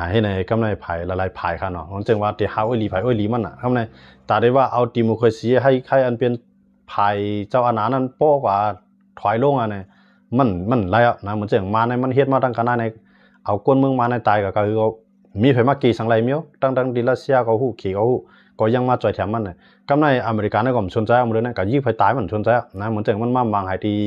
ให้ในกำในภายละลายภายค่ะเนาะมันจึงว่าที่หาอ้อยลีมันกำในตาได้ว่าเอาดิโมคราซีให้อันเป็นภายเจ้าอาณานั้นโป้กว่าถอยลงเนี่ยมันไรอ่ะนะมันจึงมาในมันเฮ็ดมาตั้งขนาดในเอาก้นเมืองมาในตายก็คือมีไผมากี่สังไรมิ้วตั้งดิรัสเซียก็ฮู้ขี่ก็ฮู้ก็ยังมาจ่อยแถมมันเนี่ยกำในอเมริกันก็สนใจเอาหมดเลยนะก็ยี่ไผตายมันสนใจนะมันจึงมันมามังให้ที่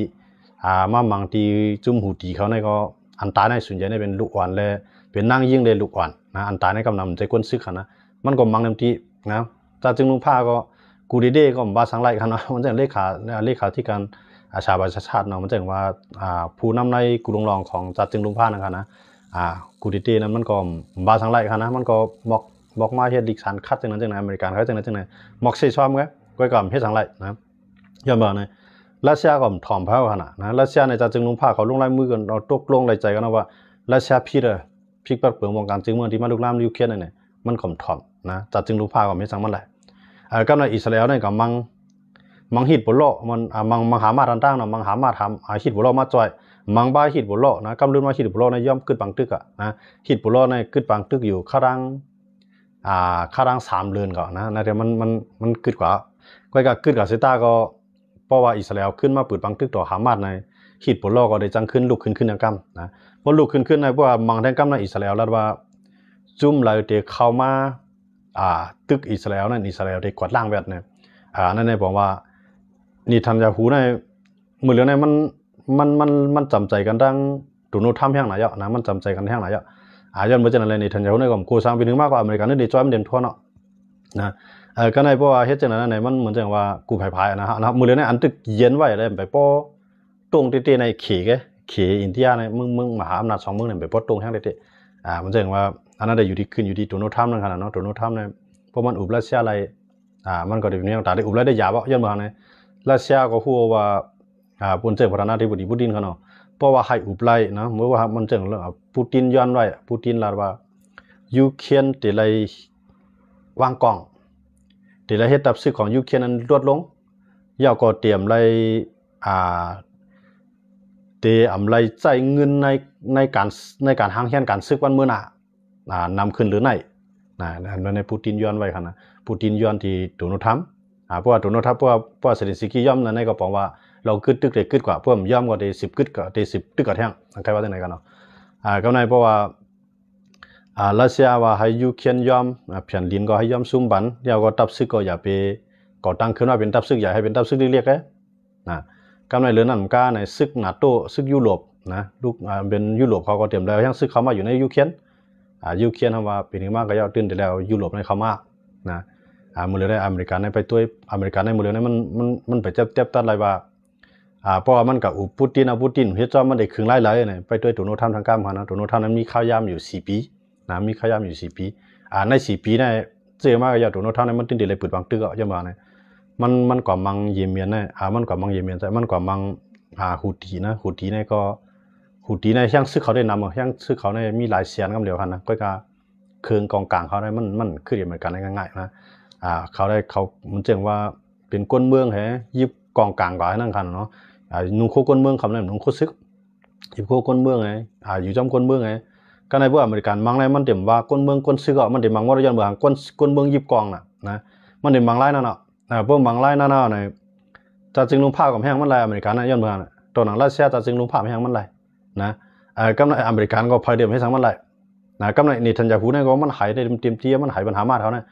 มามังที่จุ่มหูตีเขาในก็อันตายในส่วนใหญ่ในเป็นลูกอ่อนเลยเป็นนั่งยิ่งเลยลูกอ่อนนะอันตายในกำนำใจก้นซึกขนะมันก็มังเต็มที่นะแต่จึงลุงผ้าก็กูดีเด้ก็บาสังไรขนาดมันจึงเลขาที่การชาติประชาชาติเนาะมันจึงว่าผู้นำในกุลงรองของจัดจึงลุงผ้านะกูดีเด้นั้นมันก็บาสังไรขนาดมันก็บอกมาเฮ็ดดิกสันคัดจังนั้นจังไหนอเมริกันเขาจังไหนมอกเซชอมก็ก่อนเฮ็ดสังไรนะย้อนบอกนะรัสเซียก็ถ่อมเผาขนาดนะรัสเซียในจัดจึงลุงผ้าเขาลงลายมือกันเราตกลงลายใจกันนะว่ารัสเซียพิกปักเปลืองวงการจึงเมืองที่มาลุกลามยูเครนเนี่ยมันก็ถ่อมนะจัดจึงลุงผ้าก็ไม่สังมันไรก็ในอิสราเอลเนี่ยก็มังฮิตบุโลมันมังหามาทันตั้งเนาะมังหามาทำฮิตบุโลมาจ่อยมังบ้าฮิตบุโลนะกำลังมาฮิตบุโลในย่อมขึ้นปังตึกนะฮิตบุโลในขึ้นปังตึกอยู่ข้ารัง3 เดือนก่อนนะแต่มันขึ้นกว่าก็ขึ้นกับเซต้าก็เพราะว่าอิสราเอลขึ้นมาเปิดปังตึกต่อหามาในฮิตบุโลก็ได้จังขึ้นลุกขึ้นอย่างกำนะพอลุกขึ้นในเพราะว่ามังแทงกำในอิสราเอลแล้วว่าจุ่มเลยเด็กเข้ามาตึกอิสราเอลนั่นอิสราเอลได้กวาดล้างแบบเนี่ยนั่นเนี่ยบอกว่านี่ทันยาหูในมือเหลือในมันจำใจกันดังตุนทำแห่งไหนเยอะนะมันจำใจกันแห่งไหนเยอะย้อนมาจากอะไรนี่ทันยาหูในก็โคสร้างเป็นหนึ่งมากกว่าอเมริกันนี่ดีจอยมันเด่นทั่วเนาะนะก็ในเพราะว่าเฮ็ดจังนั้นในมันเหมือนจังว่ากูภายนะฮะมือเหลือในอันตึกเย็นไว้อะไรไปป้อตรงเตในเขอินเดียในเมืองมหาอำนาจ2 เมืองเนี่ยไปป้อตรงแห่งเตมันจังว่าอันนั้นได้อยู่ที่ขึ้นอยู่ที่ตุนทำนั่นขนาดเนาะตุนทำเนี่ยเพราะมันอุบรัสเซียอะไรมันก็ได้เนี่ยแต่ได้อุบแล้วได้ยาบ่ย้อนมาเนี่ยรัสเซียก็ฮู้ว่าปุ่นเจอประธานาธิบดีปูตินเขาเนาะเพราะว่าให้อุบไล่นะเมื่อว่ามันเจอเรื่องปูตินย้อนไว้ปูตินลาว่ายูเครนเตไลวางกล่องเตไลเฮ็ดตับซึกของยูเครนนั้นลดลงยาวก็เตรียมไล่เตอำไล่ใจเงินในการหางแห่นการซึกวันมื้อน่ะนำขึ้นหรือไหนในปูตินย้อนไว้นะปูตินย้อนที่โดนัลด์ทรัมป์เพราะว่าโดนัลด์ทรัมป์เพราะว่าเซเลนสกี้ย่อมนั้นก็บอกว่าเรากึดตึกได้กึดกว่าเพิ่มย่อมก็ได้10 กึดก็ได้10 ตึกก็แท่งใครว่าจังได๋กันเนาะก็ในเพราะว่ารัสเซียว่าให้ยูเครนย่อมเพียนลินก็ให้ย่อมซุ่มบันเดี๋ยวก็ตับซึกก็อย่าไปก่อตั้งขึ้นว่าเป็นตับซึกใหญ่ให้เป็นตับซึกเล็กๆนะกำในเรื่องนั้นก็ในซึกนาโตซึกยุโรปนะลูกเป็นยุโรปเขาก็เตรียมแล้วยังซึกเข้ามาอยู่ในยูเครนยูเครนทำว่าเป็นมากก็ยาวตื่นแต่แล้วยุโรปในเข้ามานะมือเรือได้อเมริกันในไปตัวอเมริกันในมือเรือในมันไปเจ็บตัดอะไรว่าเพราะว่ามันกับปูตินเฮ็ดจอมมันได้ครึ่งไล่เนี่ยไปด้วยโดนัลด์ทรัมป์ทางการมานะโดนัลด์ทรัมป์นั้นมีข้าวยามอยู่4 ปีนะมีข้าวยามอยู่4 ปีใน4 ปีเนี่ยเจอมากก็ยาวโดนัลด์ทรัมป์มันตื่นแต่เลยเปิดบางตึกก็ยังมาเนี่ยมันกว่ามังเยเมนเนี่ยมันกว่ามังเยเมนใช่มันกว่ามังฮูตีเนี่ยก็ฮูตีในช่างซึกเขาได้นำช่างซึกเขาในมีหลายเสียนกำเดียวกันนะก็เครื่องกองกลางเขาได้มันคือเหมือนกันง่ายๆนะเขามันเจ๋งว่าเป็นก้นเมืองแฮยิบกองกลางก่อนนั่นกันเนาะนุ่งโคก้นเมืองคำนั้นนุ่งโคซึกยิบโคก้นเมืองไงอยู่จอมก้นเมืองไงก็ในพวกอเมริกันมังไรมันเต็มว่าก้นเมืองก้นซึกมันเต็มมังว่าย้อนเมืองก้นเมืองยิบกองนะมันเต็มมังไรนั่นเนาะพวกมังไรนั่นเนาะในจะจึงลุงผ้ากับแห้งมันไรอเมริกันนะย้อนเมืองตัวหนังรัสเซียจะจึงลุงผ้าแห้งมันไรนะก็ในอเมริกันก็พายเดียมให้สังมันไรนะก็ในนี่ทันยาหูเนี่ยก็มันหายได้เต็มที่มันหายปัญหามาเขาเนี่ย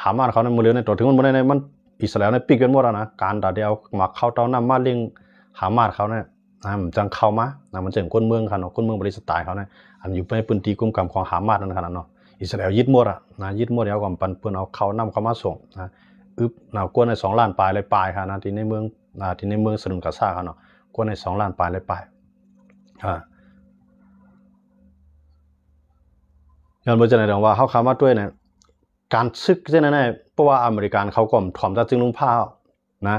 หามาเขาในมือเรือในตัวถึงมันในมันอิสราเอลในปีกันหมดแล้วนะการด่าเดียวมาเข้าเต้าน้ำมาเลี้ยงหามาเขาเนี่ยมันจังเข้ามามันจะก้นเมืองเขาเนาะก้นเมืองบริสไตล์เขาเนี่ยอันอยู่ในพื้นที่กุมกำของหามานั่นขนาดเนาะอิสราเอลยึดหมดยึดหมดแล้วก็ปันเพื่อนเอาเขานำเขามาส่งกวนใน2 ล้านปลายเลยปลายค่ะนะที่ในเมืองสนุนกาซาเขาเนาะกวนใน2 ล้านปลายเลยปลายย้อนไปจะไหนดังว่าเขาเข้ามาด้วยเนี่ยการซึกเช่นนั้นเพราะว่าอเมริกันเขาก็ถ่อมจะจึงลุงผ้านะ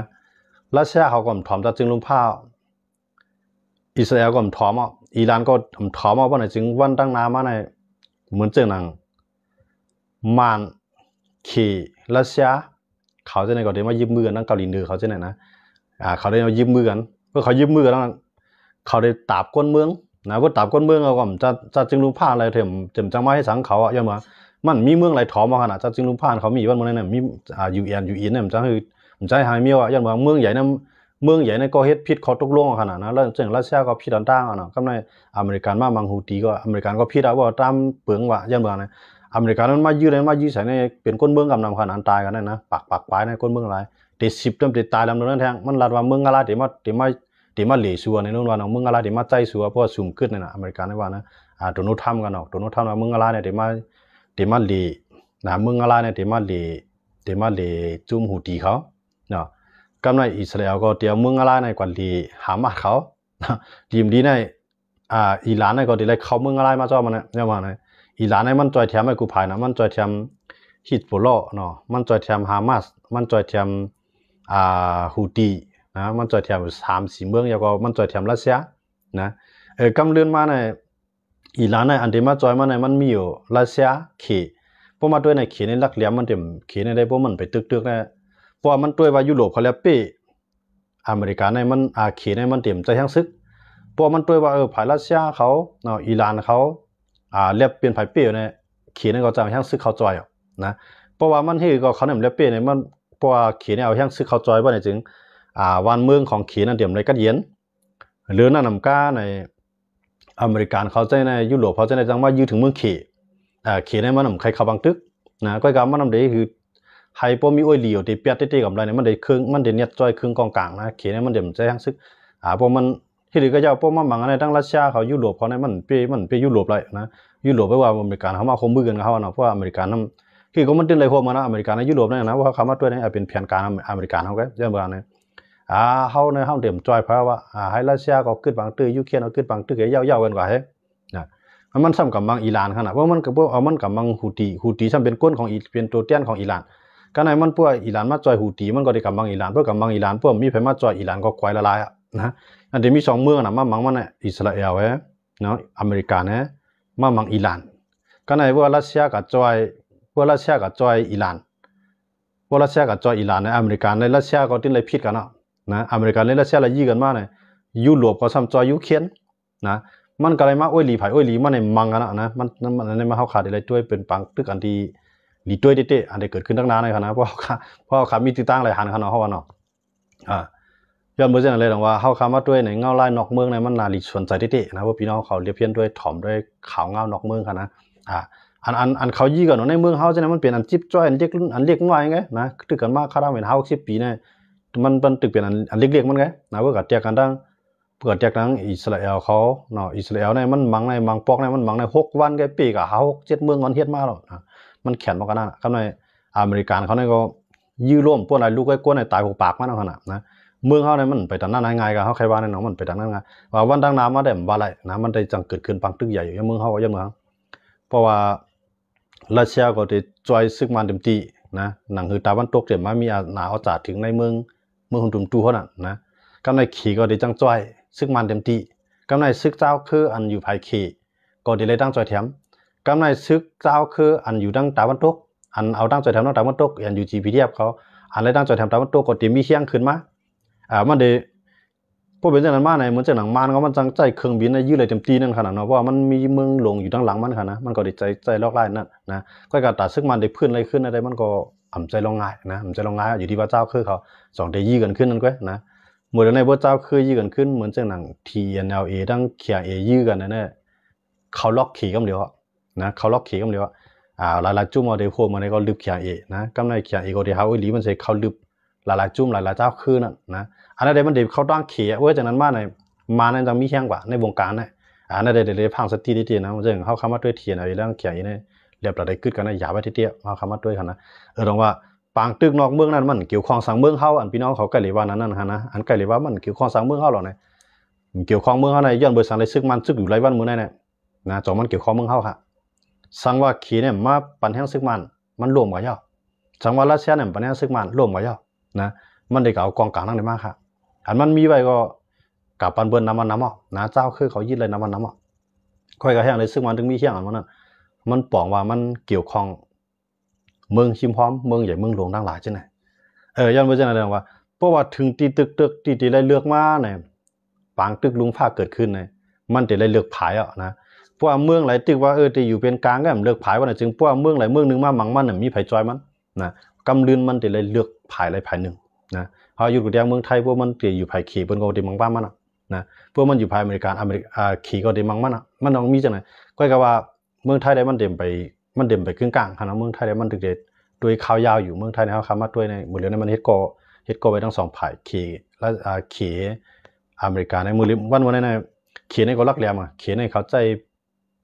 รัสเซียเขาก็ถ่อมจะจึงลุงผ้าอิสราเอลก็ถ่อมอิหร่านก็ถ่อมว่าในจึงวันตั้งน้ำมาในเหมือนเจอหนังมันขี่รัสเซียเขาจะในก็ได้มายืมมือกันนั่งเกาหลีเหนือเขาจะไหนนะเขาได้มายืมมือกันเพื่อเขายืมมือกันแล้วเขาได้ตาบก้นเมือง นะว่าตามก้นเมืองเอาก็จะจึงลุงผ่านอะไรเถมจังมาให้สังเขาอ่ะยังว่ามันมีเมืองไหลถอมมาขนาดจะจึงลุงผ่านเขามีวันเมืองนั้นมีUN เนี่ยมันจะคือมันจะให้หายเมียวอ่ะยังว่าเมืองใหญ่นั้นเมืองใหญ่นั้นก็เฮ็ดผิดข้อตกลงขนาดนั้นแล้วจังรัสเซียก็ผิดต่างๆอ่ะเนาะก็ในอเมริกันมามังฮูตีก็อเมริกันก็ผิดอ่ะว่าตามเปลืองว่ายังว่านะอเมริกันนั้นมายื้อใส่ในเป็นก้นเมืองกำนำขนาดตายกันนั่นนะปากปลายในก้นเมืองหลายเดี๋ยว10เต็มตายลำนั้นแทงมันลาดว่าเมืองอะไรเดี๋ยวมาเหลี่ยชัวในนู่นว่าเนาะเมืองอะไรเดี๋ยวมาใจชัวเพราะสุ่มขึ้นนะอเมริกันนี่ว่านะโดนัลด์ทรัมป์กันเนาะโดนัลด์ทรัมป์ว่าเมืองอะไรเนี่ยเดี๋ยวมาเหลี่ยนะเมืองอะไรเนี่ยเดี๋ยวมาเหลี่ยจุ่มหูตีเขาเนาะกำในอิสราเอลก็เดี๋ยวเมืองอะไรเนี่ยกว่าเหลี่ยหามาเขาทีมดีในอิหร่านเนี่ยก็เดี๋ยวเขาเมืองอะไรมาจ้อมันเนี่ยว่านะอิหร่านเนี่ยมันจอยแถมไอ้กูภายนะมันจอยแถมฮิซบอลล์เนาะมันจอยแถมฮามาสมันจอยแถมฮูตีนะมันจอยแถม3-4เมืองแล้วก็มันจอยแถมรัสเซียนะกำเลื่อนมาในอิหร่านในอันที่มาจอยมาในมันมีอยู่รัสเซียเขพวกมาด้วยในเขในลักเหลี่ยมมันเต็มเขในได้พวกมันไปตึกๆนะเพราะมันด้วยว่ายุโรปเขาแล้วเป้อเมริกาในมันเขในมันเต็มใจทั้งซึกเพราะมันด้วยว่าฝ่ายรัสเซียเขาเนาะอิหร่านเขาเรียบเป็นฝ่ายเป้เนี่ยเขในก็จะทั้งซึกเขาจอยนะเพราะว่ามันที่ก็เขาเนี่ยเรียบเป้เนี่ยมันเพราะว่าเขในเอาทั้งซึกเขาจอยว่าในจึงวันเมืองของเขนั่นเต็มเลยกัดเย็นหรือนั่นนำก้าในอเมริกันเขาใจในยุโรปเขาใจในจังว่ายืดถึงเมืองเขในมันใครเขาบางตึกนะก็การมันนำเดีคือไฮโปมีอ้อยเหลียวที่เปียดที่กับอะไรเนี่ยมันได้ครึ่งมันได้เนียดจอยครึ่งกองกลางนะเขในมันเดี๋ยวใจทั้งซึกพวกมันที่เหลือก็จะพวกมันบางอะไรทั้งรัสเซียเขายุโรปเขาเนี่ยมันเป็นยุโรปเลยนะยุโรปไม่ว่าอเมริกันเขามาคมมือกันเขาเนาะเพราะอเมริกันนั่นคือก็มันเป็นอะไรพวกมันนะอเมริกันในยุโรปเนี่ยนะว่าเขามาด้วยเนี่ยเป็นแผนการอเมริกันเขาก็เรื่องแบบนี้เขาในห้องเดี๋ยวจอยเพราะว่าให้รัสเซียก็ขึ้นบางตื้อยูเครนเอาขึ้นบางตื้อเย่ากันกว่าเฮ้นะมันซ้ำกับมังอิหร่านขนาดว่ามันกับพวกมันกับมังฮูตีซ้ำเป็นก้นของเป็นตัวเตี้ยนของอิหร่านก็ในมันพวกอิหร่านมาจอยฮูตีมันก็ได้กับมังอิหร่านพวกกับมังอิหร่านพวกมีไผมาจอยอิหร่านก็ควายละลายนะอันเดี๋ยวมี2เมืองนะมามังมันเนี่ยอิสราเอลเนาะอเมริกาเนี่ยมามังอิหร่านก็ในพวกรัสเซียกับจอยอิหร่านพวกรัสเซียกับจอยอิหร่านในอเมริกาในรัสเซียก็ติ้นเลยผิดกันเนาะนะอเมริกาในรัสเซียเลยยี่กันมากเนี่ยยุโรปก็ซ้ำจอยยูเครนนะมันก็เลยมาอ้อยหลีมันในมังกันนะมันในมาเข้าขาดอะไรด้วยเป็นปังตึกอันที่หลีด้วยเต้อันที่เกิดขึ้นตั้งนานเลยครับนะเพราะขามีติดตั้งอะไรหันกันเนาะเขาว่าเนาะย้อนเมื่อเช้าเลยว่าเข้าคำว่าด้วยในเงาไล่นอกเมืองในมันนาลีสนใจเต้นะว่าพี่น้องเขาเรียบเพี้ยนด้วยถ่อมด้วยข่าวเงานอกเมืองกันนะอันเขายี่กันเนาะในเมืองเขาใช่ไหมมันเป็นอันจิ๊บจ้อยอันเล็กน้อยไงนะตึกกันมากข้าราชการ50 ปีเนี่ยมันตึกเป็นอันเล็กๆมันไงนะว่ากับเตียกันดังเปิดจากนั้นอิสราเอลเขาเนาะอิสราเอลเนี่ยมันมังปอกเนี่ยมันมังใน6 วันแกปีก6-7 เมืองมันเฮ็ดมาแล้วนะมันแข็งมากกันนั่นก็ในอเมริกันเขาเนี่ยก็ยื้อร่วมพวกอะไรลูกไอ้ก้นในตาย6 ปากมันขนาดนะเมืองเขาเนี่ยมันไปทางนั้นง่ายกันเขาใครว่าเนี่ยเนาะมันไปทางนั้นไงว่าวันดังน้ำมาได้บ่อะไรนะมันได้จังเกิดขึ้นปังตึกใหญ่อยู่เมืองเขาก็ยังเมืองเพราะว่ารัสเซียก็ได้จอยซึกมันเต็มที่นะหนังคือตะวันตกเดี๋ยวมามีหนาเอาจัดถึงในเมืองหุ่นตุ่มตู้เขาน่ะนะก็ในขี่ก็ได้จังจอยซึกมันเต็มที่กำในซึกเจ้าคืออันอยู่ภายเขก็ได้เลยตั้งจอยแถมกำในซึกเจ้าคืออันอยู่ดังตะวันตกอันเอาตั้งจอยแถมตั้งตะวันตกอันอยู่ GPTF เขาอันเลยตั้งจอยแถมตะวันตกก็เตรียมมีเชียงขึ้นมามันได้พวกเป็นจังนั้นมาในเหมือนจังหนังมันก็มันจังใจเครื่องบินในยืดเลยเต็มที่นั่นขนาดเนาะเพราะว่ามันมีเมืองหลวงอยู่ด้านหลังมันค่ะนะมันก็ได้ใจลอกไล่นั่นนะก็การตัดซึกมันได้พื้นอะไรขึ้นอะไรมันก็อ่ำใจลงง่ายนะอ่ำใจลงง่ายอยู่ที่ว่าเจ้าคือเขา2ได้ยี่กันขึ้นนั่นก็นะเมื่อในพระเจ้าคือยื้อกันขึ้นเหมือนเจ้าหนัง TNLA ดังเขียเอยื้อกันนั่นแหละเขาล็อกขี่กันเดียวนะเขาล็อกขี่กันเดียวหลายๆจุ่มเอาเดี๋ยวพวกมันก็ลึกเขียเอนะกำในเขียเอก็เดี๋ยวเขาหลีมันใช้เขาลึกหลายๆจุ่มหลายๆเจ้าคือนั่นนะอันนั้นเดี๋ยวมันเดี๋ยวเขาตั้งเขียจากนั้นมาในจังมีแข้งกว่าในวงการเนี่ยนั่นเดี๋ยวพังสติดีๆนะมันจะเขาคำว่าด้วย TNLA ดังเขียเอเนี่ยเรียบร้อยได้ขึ้นกันนะอย่าไปที่เตี้ยเขาคำว่าด้วยกันนะตรงว่าปางตึกนอกเมืองนั้นมันเกี่ยวข้องสังเมืองเขาอันพี่น้องเขาใกล้หรือว่านั้นนะอันใกล้หรือว่ามันเกี่ยวข้องสังเมืองเขาหรอเนี่ยเกี่ยวข้องเมืองเขาในย้อนบริษัทในซึกมันซึกอยู่ไรวันเมืองเนี่ยนะจอมันเกี่ยวข้องเมืองเขาค่ะสังว่าขี่เนี่ยมาปั่นแห้งซึกมันรวมกันย่อสังว่ารัสเซียเนี่ยปั่นแห้งซึกมันรวมกันย่อนะมันได้เอากองกลางนั่นได้มากค่ะอันมันมีไว้ก็กับปันเบิ้ลน้ำนะเจ้าคือเขายึดเลยน้ำค่อยกระแห้งเลยซึกมันถึงมีเชี่ยงอันนั้นมันปองว่ามันเกี่ยวข้องเมืองชิมพร้อมเมืองใหญ่เมืองหลวงทั้งหลายใช่ไหมย้อนไปเช่นนั้นว่าเพราะว่าถึงตีตึกตีไรเลือกมาเนี่ยปางตึกลุงผ้าเกิดขึ้นเนี่ย มันจะเลยเลือกผายอ่ะนะเพราะว่าเมืองไหลตึกว่าจะอยู่เป็นกลางก็มันเลือกผายว่าจึงเพราะว่าเมืองไหลเมืองนึงมามังมันน่ะมีไผจอยมันนะกำลืนมันจะเลยเลือกผายไหลผายนึงนะเฮาอยู่กับเมืองไทยพวกมันจะอยู่ผายขี่เปิ้นก็ได้มังบ้านมันอ่ะนะพวกมันอยู่ภายอเมริกาขี่ก็ได้มังมันอ่ะมันต้องมีจังได๋ก็ก็ว่าเมืองไทยได้มันเด่มไปครึ่งกลางคั่นนะเมืองไทยได้มันตึกเด็ดด้วยข่าวยาวอยู่เมืองไทยเฮาคำมาด้วยในมื้อเรื่องนั้นมันเฮ็ดก็ไว้ทั้งสองฝ่ายขี่และขี่อเมริกาในมื้อวันนั้นขี่ในก็รักแหลมอ่ะขี่ในเข้าใจ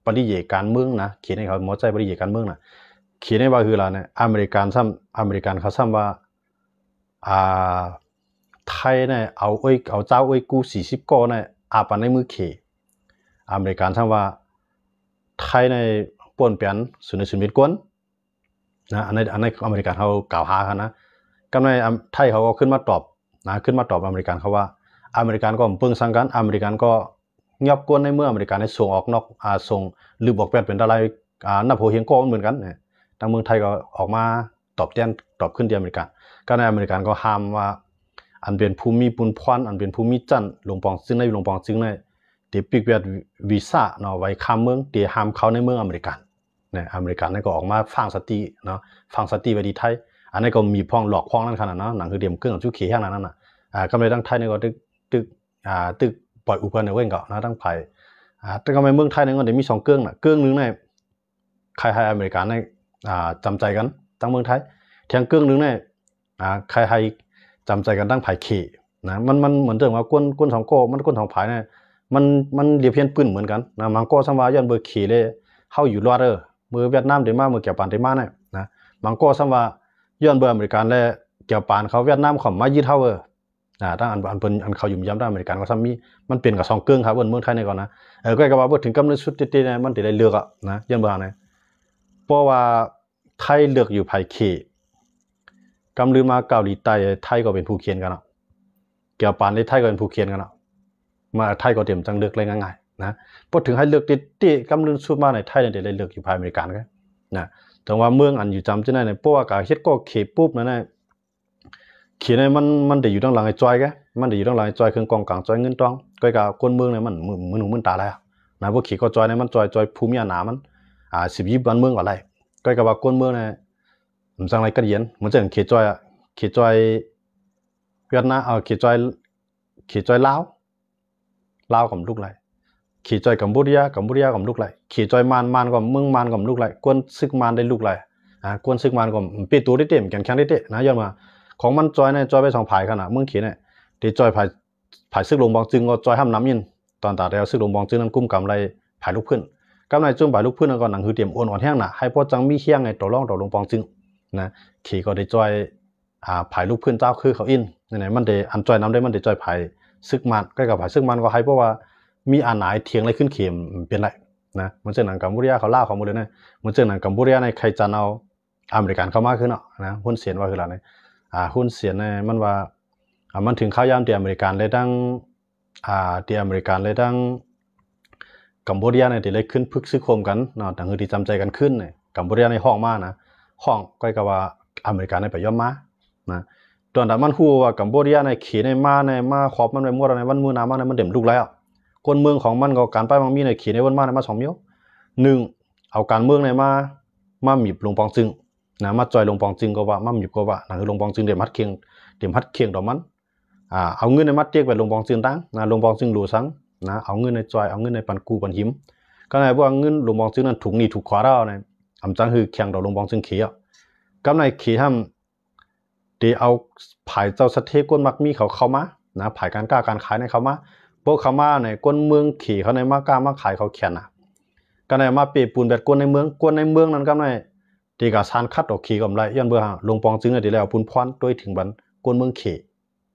ปริเยการเมืองนะขี่ในเขาหมอใจปริเยการเมืองน่ะขี่ในว่าคือล่ะเนี่ยอเมริกันเขาซ้ำว่าไทยเนี่ยเอาเจ้ากู40ก้อเนี่ยอาปันในมือขี่อเมริกันซ้ำว่าไทยในป่วนเปลี่ยนสุนทรกวนนะอันนี้อเมริกันเขากล่าวหากันนะก็ในไทยเขาก็ขึ้นมาตอบอเมริกันเขาว่าอเมริกันก็เพิ่งสั่งกันอเมริกันก็เงียบกวนในเมื่ออเมริกันได้ส่งออกนอกส่งหรือบอกเป็นอะไรนับหัวเฮียงก็เหมือนกันเนี่ยทางเมืองไทยก็ออกมาตอบขึ้นที่อเมริกันก็ในอเมริกันก็ห้ามว่าอันเป็นภูมิปุนพรอันเป็นภูมิจันทร์หลวงปองซึ่งในเดี๋ยวปิกเวียดวีซ่าเนาะไว้ข้ามเมืองเดี๋ยวห้ามเขาในเมืองอเมริกันเนี่ยอเมริกันนั่นก็ออกมาฟังสติเนาะฟังสติไว้ดีไทยอันนี้ก็มีพ้องหลอกพ้องนั่นขนาดเนาะหนังคือเดียมเครื่องจุขี้แห้งนั่นน่ะก็เลยตั้งไทยนี่ก็ตึกปล่อยอุปกรณ์เว้นก็นะตั้งไผ่แต่ก็ในเมืองไทยนี่ก็ได้มี2เครื่องน่ะเครื่องนึงเนี่ยใครให้อเมริกันเนี่ยจำใจกันตั้งเมืองไทยเที่ยงเครื่องนึงเนี่ยใครให้จำใจกันตั้งไผ่ขี่นะมันเหมือนเดิมว่ากวน2โก้มันกวน2ไผ่เนี่ยมันเรียบเพี้ยนปื้นเหมือนกันนะมังโก้สัมวาย้อนเบอร์ขี่เลยเฮาอยู่รอดมือเวียดนามได้มามือเกี่ยวปานได้มาเนี่ยนะมังโก้สัมวาย้อนเบอร์อเมริกันและเกี่ยวปานเขาเวียดนามเขามายึดเฮาตั้งอันเขาอยู่ย้ำได้อเมริกันก็ซ้ำมีมันเป็นกับ2เครื่องครับเมืองไทยนี่ก่อนนะก็ว่าบ่ถึงกำเนิดสุดติๆเนี่ยมันได้เลือกอ่ะนะย้อนเบอร์เนี่ยเพราะว่าไทยเลือกอยู่ไผ่ขี่กำลือมาเกาหลีใต้ไทยก็เป็นผู้เขียนกันเนาะเกี่ยวปานในไทยก็เป็นผู้เขียนกันเนาะมาไทยก็เตรียมจังเลือกเลยง่ายๆนะพอถึงให้เลือกติกำลือสุดมาในไทยเนี่ยได้เลือกอยู่ภายอเมริกันกันนะแต่ว่าเมืองอันอยู่จำจังได๋เนี่ยเพราะว่าก็เฮ็ดก็เขปุ๊บนั่นน่ะเขียนให้มันได้อยู่ทางหลังไอ้จอยแกมันได้อยู่ทางหลังไอ้จอยเครื่องกองกลางจอยเงินตองก็คนเมืองเนี่ยมันมึนตาแล้วนะพวกขี่ก็จอยเนี่ยมันจอยภูมิหนามัน10 20บ้านเมืองอะไรก็ว่าคนเมืองเนี่ยมันจังไรก็เรียนเหมือนจังเขจอยเวียดนามเขจอยลาวกับลูกไหลขี่จอยกัมพูชากับลูกไหลขี่จอยมานกับเมืองมานกับลูกไหลกวนซึกมานได้ลูกไหลกวนซึกมานกับปีตูได้เต็มแข็งได้เตะนะย้อนมาของมันจอยเนี่ยจอยไป2ผายขนาดเมืองขี่เนี่ยที่จอยผายซึกลงบองจึงก็จอยห้ามน้ำยินตอนตาแล้วซึกลงบองจึงนั้นกุ้มกำไรผายลูกพื้นกำไรจุ่มผายลูกพื้นแล้วก็หนังคือเตรียมอ่อนแห้งน่ะให้พ่อจังมีเฮียงไงต่อรองต่อลงบองจึงนะขี่ก็ได้จอยผายลูกพื้นเจ้าคือเขาอินไหนมันได้อันจอยน้ำได้มันได้จอยผายซึกมันใกล้กับผายซึกมันก็ให้เพราะว่ามีอันไหนเทียงอะไรขึ้นเข็มเป็นไรนะมันเจอหนังกัมพูชาเขาล่าเขาหมดเลยนะมันเจอหนังกัมพูชาในใครจะเอาอเมริกันเข้ามาขึ้นเนาะนะหุ้นเสียนว่าคืออะไรหุ้นเสียนเนี่ยมันว่ามันถึงข้าวยามเดียอเมริกันเลยตั้งเดียอเมริกันเลยตั้งกัมพูชาเนี่ยเดี๋ยวเลยขึ้นพึกซึกโคมกันเนาะต่างคือที่จำใจกันขึ้นเนี่ยกัมพูชาในห้องมานะห้องก็กับว่าอเมริกันในไปย่อมมานะตอนนั้นมันฮู้ว่ากัมพูชาในขี่ในมาขอบมันไปหมดในวันมือน้ำมันเด่มลูกแล้วคนเมืองของมันก็การไปบางมีในขี่ในวันมาในมา2มิ้ว1เอาการเมืองในมาหมิบลงปองจึงนะมาจอยลงปองจึงก็ว่ามาหมิบก็ว่านั่นคือลงปองจึงเดี๋ยวมัดเคียงดอกมันเอาเงินในมัดเตียกไปลงปองจึงตั้งนะลงปองจึงหลูสังนะเอาเงินในจอยเอาเงินในปันกูปันหิมก็ในว่าเงินลงปองจึงนั้นถูกนี่ถูกขวาเราเนี่ยอำจังคือเคียงดอกลงปองจึงขี่กำในขี่ทำที่เอาผายเจ้าสะเทก้นมักมีเขามานะผายการกล้าการขายในเขามาพวกเขามาในก้นเมืองขี่เขาในมากล้ามาขายเขาเขียนก็ในมาเปปูนแบบก้นในเมืองนั้นก็ในที่กาซานคัดออกขี่กำไรย้อนเบื่อลงปองจึงเนี่ยที่แล้วปูนพรด้วยถึงบันก้นเมืองขี่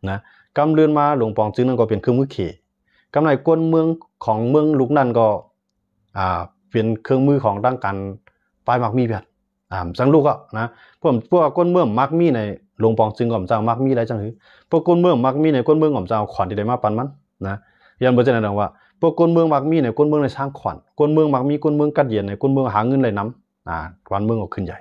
นะกำเลื่อนมาลงปองจึงนั่นก็เป็นเครื่องมือขี่กำในก้นเมืองของเมืองลูกนั่นก็เป็นเครื่องมือของด้านการปลายมักมีแบบจังลูกอ่ะนะพวกก้นเมืองมักมีในลงปองจึงก่อมเจ้ามักมีอะไรจังหือพวกก้นเมืองมักมีในก้นเมืองก่อมเจ้าขวัญที่ได้มาปันมันนะยันบ่จะแนะนำว่าพวกก้นเมืองมักมีในก้นเมืองในสร้างขวัญก้นเมืองมักมีก้นเมืองกัดเย็นในก้นเมืองหาเงินไหลน้ำวันเมืองก็ขึ้นใหญ่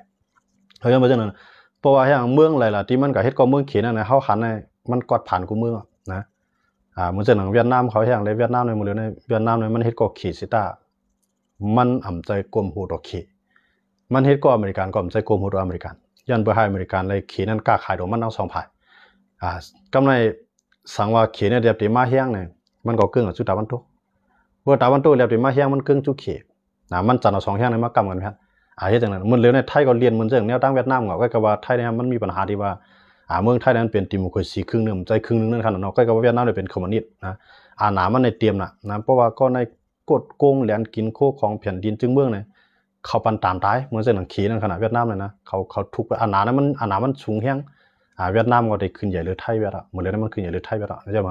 เฮ้ยยันบ่จะนั้นเพราะว่าอย่างเมืองอะไรล่ะที่มันก็เฮ็ดก็เมืองเขียนน่ะนะเฮาขันในมันกอดผ่านกูเมืองนะ เหมือนเช่นหนังเวียดนามเขาแห้งเลยเวียดนามในมือในเวียดนามในมันเฮ็ดก็ขีสิตามันอ่ำใจกลมหูดอกขีมันเฮ็ดก็อเมริกันก็อ่ำใจกลมหูดอเมริกันยันเพื่อให้อเมริกันเลยขีนั้นกล้าขายดอกมันทั้งสองฝ่ายกำไรสังว่าขีเนี่ยเดียบตีมาแห้งเนี่ยมันก็กึ่งกับจุดตะวันตกเมื่อตะวันตกเดียบตีมาแห้งมันกึ่งจุดขีมันจันเอาสองแห้งในมากำกันครับเฮ็ดจังนั้นมันเลยในไทยก็เรียนเหมือนเรื่องแนวตั้งเวียดนามก็ว่าไทยเนี่ยมันมีปัญหาที่ว่าเมืองไทยนั้นเป็นดิโมคราซีครึ่งนึงใจครึ่งนึงนั่นขนาดเนาะก็ว่าเวียดนามเนี่ยเป็นคอมมิวนิสต์นะหนามันในเตรียมนะเพราะว่าก็ในกดโกงแหลนกินโคของแผ่นดินจึงเมืองเนี่ยเขาปันตามตายเหมือนเส้นหนังขีนั่นขนาดเวียดนามเลยนะเขาทุกหนานั้นมันสูงแห้งเวียดนามก็ได้ขึ้นใหญ่หรือไทยเวียดเหมือนเลยนั้นมันขึ้นใหญ่หรือไทยเวียดใช่ไหม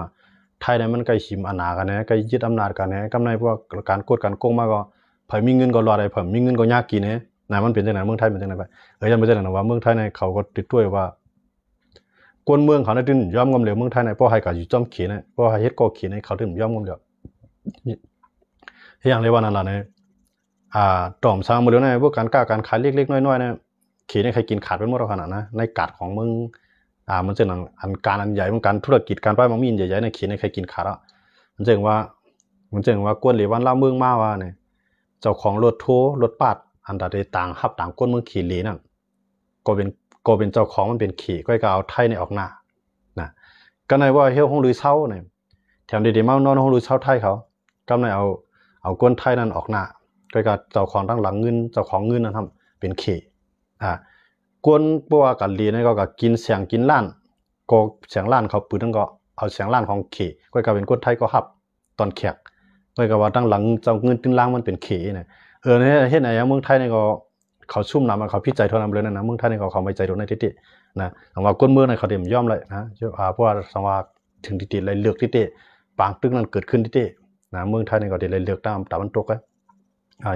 ไทยเนี่ยมันใกล้ชิมหนากันเนี่ยใกล้ยึดอำนาจกันเนี่ยกำไรพวกการกดการโกงมาก็เผยมีเงินก็รอได้เผยมีเงินก็ยากกินเนี่ยมันเป็นจังไหนเมืองไทยเป็นจังไหนไปยังเป็นจังไหนว่าเมืองไทยเนี่ยเขาก็ติดด้วยว่ากวนเมืองเขาเนี่ยดึงย่อมงมเหลวเมืองไทยเนี่ยเพราะให้กับอยู่จ้อมขีเนี่ยเพราะให้เฮ็ดก็ขีเนี่ยเขาดึงย่อมงมเหลวอย่างเรียกว่านั่นแหละเนี่ยต่อมสร้างมือเดียวเนี่ยพวกการกล้าการขายเล็กๆน้อยๆเนี่ยขีเนี่ยใครกินขาดไปหมดแล้วขนาดนะในกาดของมึงมันจะนั่งอันใหญ่มันการธุรกิจการป้ายมังมีนใหญ่ๆในขีเนี่ยใครกินขาดอ่ะมันจึงว่ากวนเหลววันล่าเมืองมาว่าเนี่ยเจ้าของรถทัวร์รถปัดอันใดต่างหับต่างกวนเมืองขีเหลนั่นก็เป็นเจ้าของมันเป็นขี่ก็เอาไทยในออกหน้านะก็ในว่าเฮี้ยวห้องลือเช่าเนี่ยแถมดีๆมากนอนห้องลือเช่าไทยเขาก็ในเอาก้นไทยนั่นออกหน้าก็เจ้าของตั้งหลังเงินเจ้าของเงินนั่นทำเป็นขี่ก้นปัวกันลีนี่ก็กินเสียงกินล้านก็เสียงล้านเขาปืนนั่นก็เอาเสียงล้านของขี่ก็เป็นก้นไทยก็หับตอนแขกก็ว่าตั้งหลังเจ้าเงินตึงล่างมันเป็นขี่เนี่ยเนี่ยเห็นไหนอย่างเมืองไทยเนี่ยก็เขาชุ่มน้ำเขาพิจัยเท่านั้นเลยนะเมืองไทยนี่เขาไม่ใจโดนในทิฏฐินะแต่ว่าก้นเมืองในเขาเดี่ยมย่อมเลยนะเพราะว่าสังว่าถึงทิฏฐิเลยเลือกทิฏฐิปางตึกนั้นเกิดขึ้นทิฏฐินะเมืองไทยนี่ก็ได้เลยเลือกตามตะวันตก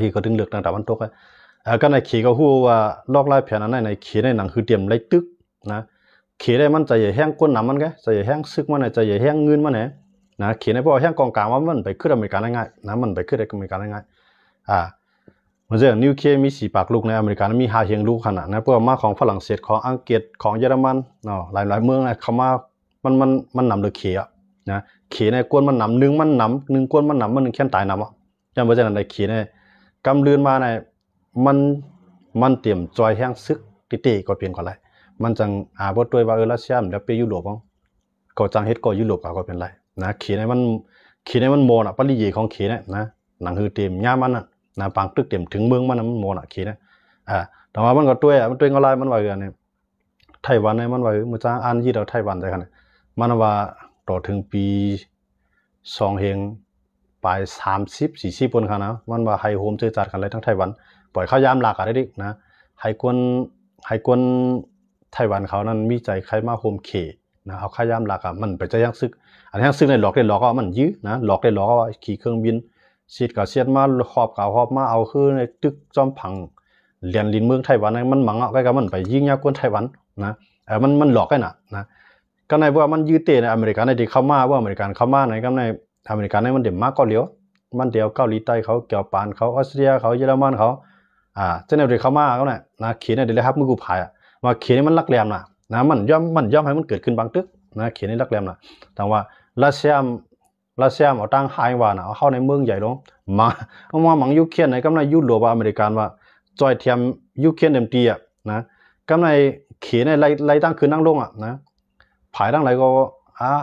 ที่เขาถึงเลือกตามตะวันตกก็ในขี่ก็ฮู้ว่าลอกลายแผนนั้นในขี่ในหนังคือเตรียมเลยตึกนะขี่ได้มันใจใหญ่แห้งก้นน้ำมันแกใจใหญ่แห้งซึกมันใจใหญ่แห้งเงินมันนะขี่ในเพราะแห้งกองกลางว่ามันไปขึ้นอเมริกาได้ง่ายนะมันไปขึ้นอเมริกาได้ง่ายเหมือนเรื่องนิวเคลียร์มี4 ปากลูกในอเมริกามี5 เฮียงลูกขนาดนะเพราะมาของฝรั่งเศสของอังกฤษของเยอรมันเนาะหลายเมืองนะเขามามันนำเลยเขียนะเขียในกวนมันนำ1มันนำ1กวนมันนำมัน1แค่ตายนำยังไม่ใช่นั่นในเขียในกำเลือนมาในมันเตรียมจอยแห้งซึกติก็เปลี่ยนก่อนไรมันจังบทด้วยว่ารัสเซียมันแล้วไปยุโรปก็จังเฮ็ดก็ยุโรปก็เป็นไรนะเขียในมันโมนะปริยีของเขียในนะหนังคือเตรียมย่ามันนะปางตึกเต็มถึงเมืองมันโมนะขีนะแต่ว่ามันก็ตัวมันตัวอะไรมันว่าเนี่ยไต้หวันเนี่ยมันว่ามันจะอ่านยี่เราไต้หวันได้ขนาดมันว่าต่อถึงปี2เฮงปลาย30-40คนขนาดมันว่าไฮโฮมเจอจัดกันเลยทั้งไต้หวันปล่อยข้าวยามหลากอะไรดินะไฮกวนไต้หวันเขานั้นมีใจใครมาโฮมเคนะเอาข้าวยามหลากมันไปจะยังซึกอันนี้ซึกในหลอกได้หลอกก็มันยื้อนะหลอกได้หลอกว่าขี่เครื่องบินเสียดกับเสียดมาหอบกับหอบมาเอาคือในตึกจอมผังเรียนลินเมืองไต้หวันมันหมังใกล้กับมันไปยิงยากวนไต้หวันนะมันหลอกกันนะก็ในว่ามันยื้อเตะในอเมริกันในที่เข้ามาว่าอเมริกันเข้ามาในก็ในอเมริกันในมันเด่นมากก็เลี้ยวมันเดียวเกาหลีใต้เขาเกี่ยวปานเขาออสเตรียเขาเยอรมันเขาเจ้าในเด็กเข้ามาเขาเนี่ยนะเขียนในเดี๋ยวครับมือกูพายว่าเขียนมันลักแหลมนะมันย่อมให้มันเกิดขึ้นบางตึกนะเขียนในลักแหลมแต่ว่ารัสเซียเอาตั้งไฮวานะเอาเข้าในเมืองใหญ่ลงมาหมังยูเครนในกำไรยุโรปอเมริกันว่าจอยเทียมยูเครนเต็มตีนะกำไรเขียนในไล่ตั้งคืนนั่งลงนะผายตั้งไรก็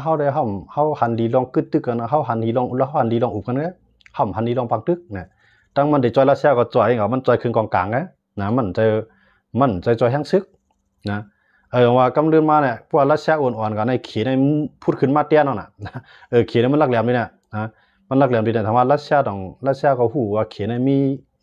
เข้าได้เข้าหันดีลองกึดตึกกันเข้าหันดีลองแล้วหันดีลองอุบกันเนี่ยหันดีลองปักตึกเนี่ยตั้งมันได้จอยรัสเซียก็จอยมันจอยคืนกองกลางนะมันจะจอยแห้งซึกนะว่ากำเดินมาเนี่ยพวกรัสเซียอ่อนๆกันในขีในพูดขึ้นมาเตี้ยนน่ะขีในมันลักแหลมนี่เนี่ยนะมันลักแหลมดีแต่ถามว่ารัสเซียก็หูว่าขีใน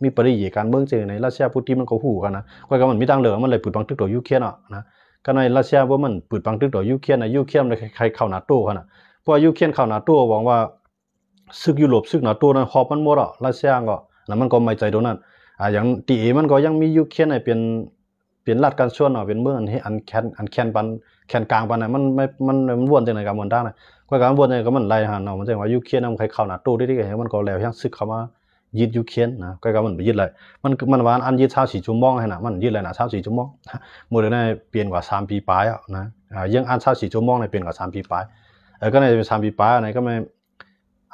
มีปริยการเมืองเจอในรัสเซียพูดที่มันก็หูกันนะก็มันมีตังเหลือมันเลยปืดบังตึกตัวยูเครนนะก็ในรัสเซียว่ามันปืดบังตึกตัวยูเครนนะยูเครนเลยใครเข้านาโต้กันนะเพราะยูเครนเข้านาโต้หวังว่าซึกยุโรปซึกนาโต้นั้นหอบมันหมดรัสเซียก็แล้วมันก็ไม่ใจโดนนั่นอย่างตีมันก็ยังมียูเครนในเป็นรัฐการส่วนเป็นเมืองอันแคนปันแคนกลางปันมันวนจังไหนกับมันได้นะก็การวนจังก็มันไล่หันเนาะมันจังว่ายูเครนมันใครเข้านาโต้ได้มันก็แล้วยังซึกเข้ามายึดยูเครนนะก็มันไปยึดเลยมันว่าอันยึด24 ชั่วโมงให้นะมันยึดเลยนะ24 ชั่วโมงมื้อนี้เปลี่ยนกว่า3 ปีปลายนะยังอัน24 ชั่วโมงในเปลี่ยนกว่า3 ปีปลาย ก็ใน3ปีป้าในก็ไม่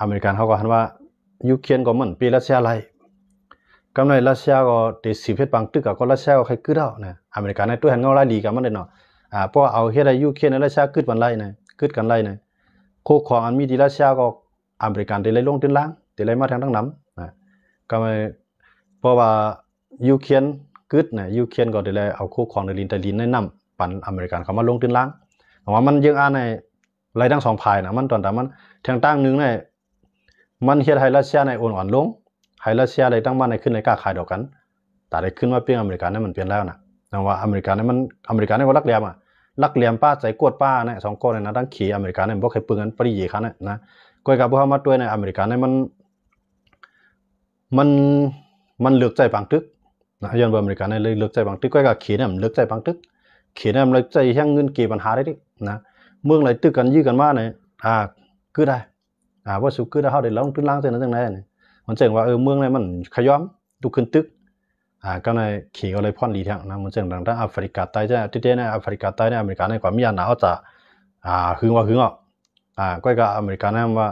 อเมริกันเขาก็หันว่ายูเครนก็มันปีรัสเซียไรก็ในรัสเซียก็ติด10เฮ็ดบางตึกก็รัสเซียก็ใครกึดเอานะอเมริกันในตัวหันเงาไล่ลีกันมันได้เนาะเพราะเอาเฮ็ดให้ยูเครนในรัสเซียกึดมันไล่นะกึดกันไล่นะโคของอันมีที่รัสเซียก็อเมริกันได้ไล่ลงตื้นล่างได้ไล่มาทางทั้งน้ำนะก็ไม่เพราะว่ายูเครนกึดนะยูเครนก็ได้ไล่เอาโคของในลินในน้ำปั่นอเมริกันเขามาลงตื้นล่างแต่ว่ามันยังอ่านในไล่ทั้ง2ฝ่ายนะมันตอนแต่มันทางตั้งนึงเนี่ยมันเฮ็ดให้รัสเซียในอ่อนลงให้รัสเซียได้ตั้งบ้านในขึ้นในกล้าขายดอกกันแต่ได้ขึ้นมาเปลี่ยนอเมริกันนั้นมันเปลี่ยนแล้วนะแต่ว่าอเมริกันนั้นมันอเมริกันนั้นก็รักเหลี่ยมรักเหลี่ยมป้าใจกวดป้าเนี่ย2คนเนี่ยนะตั้งขี่อเมริกันนั้นบ่เคยปืนกันปรีคันนะก้อยกับพวกเขามาด้วยในอเมริกันนั้นมันเลือกใจบางตึกนะย้อนว่าอเมริกันนั้นเลยเลือกใจบางตึกก้อยกับขี่เนี่ยมันเลือกใจบางตึกขี่เนี่ยมันเลือกใจแห่งเงินเก็บปัญหาได้ดินะเมืองไหนตึกกันยื้อกันมาเนี่ยคือได้ว่าสุคือได้เฮาได้ลงตื้นล่างจังนั้นจังได๋นี่มันจังว่าเมืองไหนมันขย้อมตุขึ้นตึกก็ในขี่ก็เลยพ่อนดีทางนะมันจังดังแอฟริกาใต้จะติๆในแอฟริกาใต้ในอเมริกาในกว่ามีอันหนาวจะหึงอ่ะก้อยกับอเมริกานั้นว่า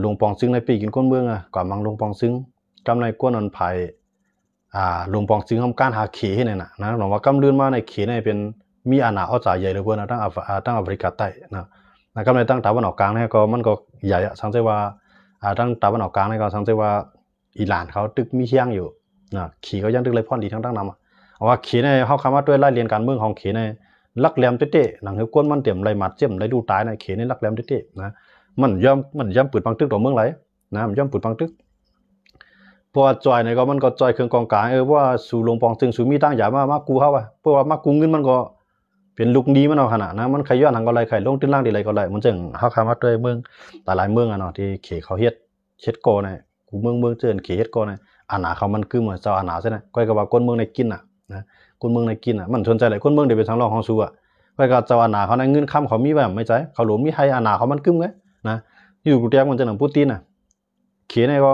ลงปองซึ้งในปีกินก้นเมืองกว่ามังลงปองซึ้งกำในก้นอันไผลงปองซึ้งทำการหาขี่ให้เนี่ยนะหลวงว่ากำลื่นมาในขี่ในเป็นมีอันหนาวจะใหญ่เหลือเกินนะตั้งแอฟริกาใต้นะกำในตั้งตะวันออกกลางเนี่ยก็มันก็ใหญ่สังเกตว่าตั้งตะวันออกกลางเนี่ยก็สังเกตว่าอิหร่านเขาตึกมีเชียงอยู่นะขี่ก็ยังตึกเลยพ่อนดีทั้งนำว่าขี่ในเฮาคำว่าด้วยไล่เรียนการเมืองของขี่ในลักแหลมเต๊ะๆหนังเฮาก้นมันเต็มไรหมัดเจ็มไรดูตายในขี่ในลักแหลมเต๊ะๆนะมันย่อมปืดบางตึกต่อเมืองไหลนะมันย่อมปืดบางตึกเพราะว่าจอยในก็มันก็จอยเครื่องกองกลางว่าสู่ลงปองจึงสู่มีตั้งอย่ามากูเฮาเพราะว่ามากูเงินมันก็เป็นลูกดีมันเอาขนาดนะมันใครย้อนหลังก็ไรใครลงตื้นล่างดีไรก็ไรมันจังเฮาคำว่าด้วยเมืองหลายเมืองเนาะที่เขเขาเฮ็ดโกในกูเมืองเจินเขเฮ็ดโกในอาหนาเขามันคือเหมือนเจ้าอาหนาใช่ไหมก้อยก็ว่าคนเมืองในกินนะคนเมืองในกินมันสนใจหลายคนเมืองเดี๋ยวเป็นทางรองของสู้ก้อยก็เจ้าอาหนาเขาในเงินค้ำเขามีแบบไม่ใจเขาหลวมมีให้อาหนาเขามันกึ้มไงนะอยู่กูแตกมันจะหนังปูตินเขียนในก็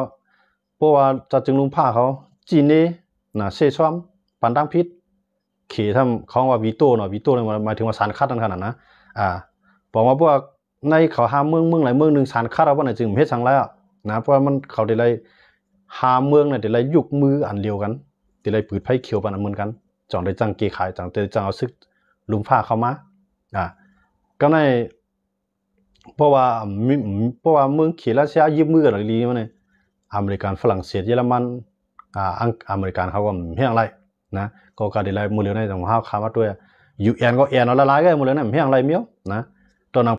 เพราะว่าจะจึงลุงผ้าเขาจีนนี่เซซ้อมปันตั้งพิษเขียนทำเขาว่าวีโต้เนาะวีโต้เนี่ยหมายถึงว่าสารคัดนั่นขนาดนะบอกว่าพวกในเขาหาเมืองหลายเมืองหนึ่งสารคัดเอาว่าไหนจึงเพชรสังแล้วนะเพราะมันเขาได้เลยหาเมืองเนี่ยได้เลยยุกมืออันเดียวกันได้เลยปืดไผ่เขียวปันอันเหมือนกันจ่องได้จังเกขายจังได้จังเอาซึกลุงผ้าเข้ามาก็ในเพราะว่าเมืองเขียนรัสเซียยิบมือกันอะไรนี่มันเนี่ยอเมริกันฝรั่งเศสเยอรมันอเมริกันเขาก็เฮี้ยงไรนะก็การได้ไรมือเลี้ยวในตรงห้าวคามาด้วยยูเอ็นก็เอ็นเอาละลายก็มือเลี้ยวในเฮี้ยงไรเมี้ยวนะตอนนั้น